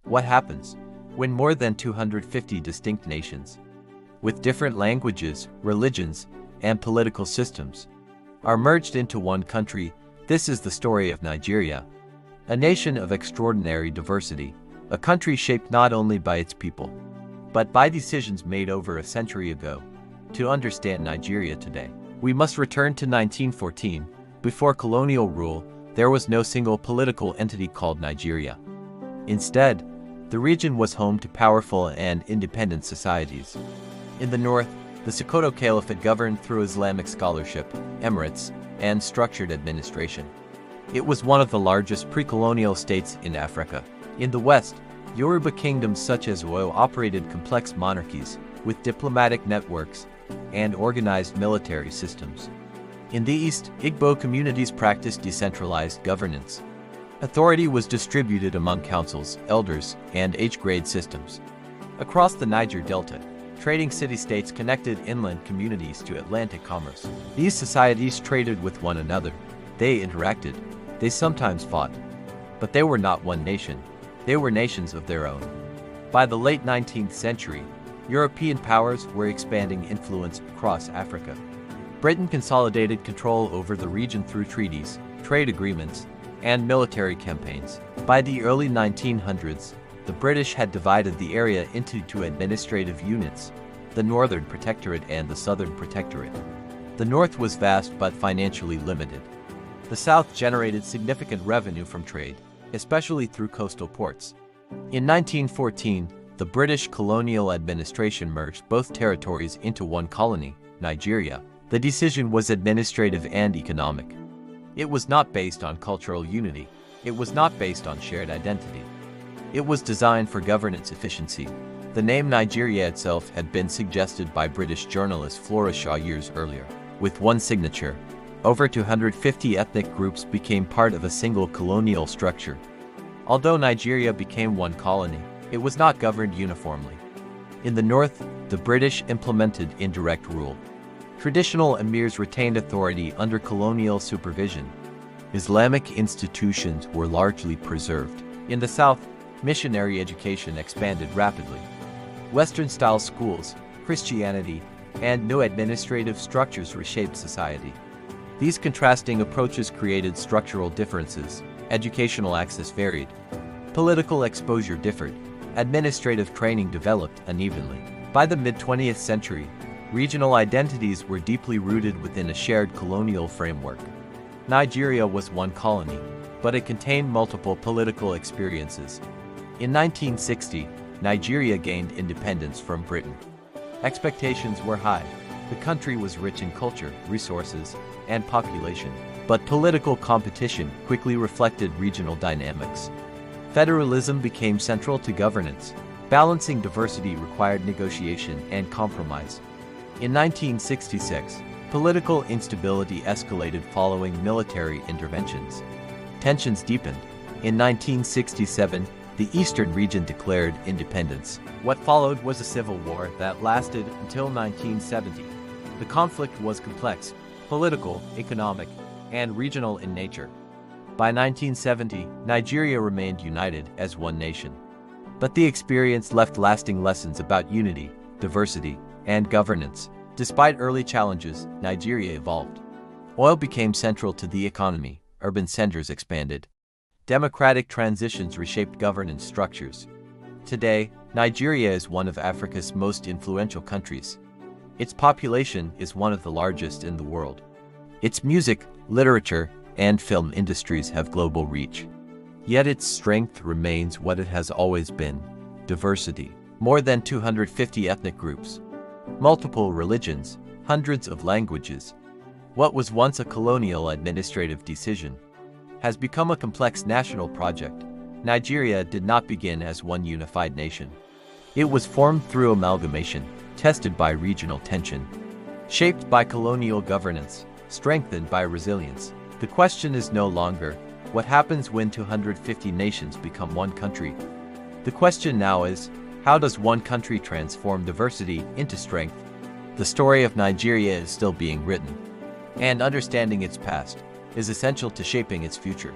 What happens when more than 250 distinct nations, with different languages, religions, and political systems, are merged into one country? This is the story of Nigeria, a nation of extraordinary diversity, a country shaped not only by its people, but by decisions made over a century ago. To understand Nigeria today, we must return to 1914. Before colonial rule, there was no single political entity called Nigeria. Instead, the region was home to powerful and independent societies. In the north, the Sokoto Caliphate governed through Islamic scholarship, emirates, and structured administration. It was one of the largest pre-colonial states in Africa. In the west, Yoruba kingdoms such as Oyo operated complex monarchies with diplomatic networks and organized military systems. In the east, Igbo communities practiced decentralized governance. Authority was distributed among councils, elders, and age-grade systems. Across the Niger Delta, trading city-states connected inland communities to Atlantic commerce. These societies traded with one another. They interacted. They sometimes fought. But they were not one nation. They were nations of their own. By the late 19th century, European powers were expanding influence across Africa. Britain consolidated control over the region through treaties, trade agreements, and military campaigns. By the early 1900s, the British had divided the area into two administrative units, the Northern Protectorate and the Southern Protectorate. The North was vast but financially limited. The South generated significant revenue from trade, especially through coastal ports. In 1914, the British colonial administration merged both territories into one colony, Nigeria. The decision was administrative and economic. It was not based on cultural unity. It was not based on shared identity. It was designed for governance efficiency. The name Nigeria itself had been suggested by British journalist Flora Shaw years earlier. With one signature, over 250 ethnic groups became part of a single colonial structure. Although Nigeria became one colony, it was not governed uniformly. In the north, the British implemented indirect rule. Traditional emirs retained authority under colonial supervision. Islamic institutions were largely preserved. In the south, missionary education expanded rapidly. Western-style schools, Christianity, and new administrative structures reshaped society. These contrasting approaches created structural differences. Educational access varied. Political exposure differed. Administrative training developed unevenly. By the mid-20th century, regional identities were deeply rooted within a shared colonial framework. Nigeria was one colony, but it contained multiple political experiences. In 1960, Nigeria gained independence from Britain. Expectations were high. The country was rich in culture, resources, and population, but political competition quickly reflected regional dynamics. Federalism became central to governance. Balancing diversity required negotiation and compromise. In 1966, political instability escalated following military interventions. Tensions deepened. In 1967, the eastern region declared independence. What followed was a civil war that lasted until 1970. The conflict was complex, political, economic, and regional in nature. By 1970, Nigeria remained united as one nation. But the experience left lasting lessons about unity, diversity, and governance. Despite early challenges, Nigeria evolved. Oil became central to the economy, urban centers expanded. Democratic transitions reshaped governance structures. Today, Nigeria is one of Africa's most influential countries. Its population is one of the largest in the world. Its music, literature, and film industries have global reach. Yet its strength remains what it has always been: diversity. More than 250 ethnic groups, multiple religions, hundreds of languages. What was once a colonial administrative decision has become a complex national project. Nigeria did not begin as one unified nation. It was formed through amalgamation, tested by regional tension, shaped by colonial governance, strengthened by resilience. The question is no longer, what happens when 250 nations become one country? The question now is, how does one country transform diversity into strength? The story of Nigeria is still being written, and understanding its past is essential to shaping its future.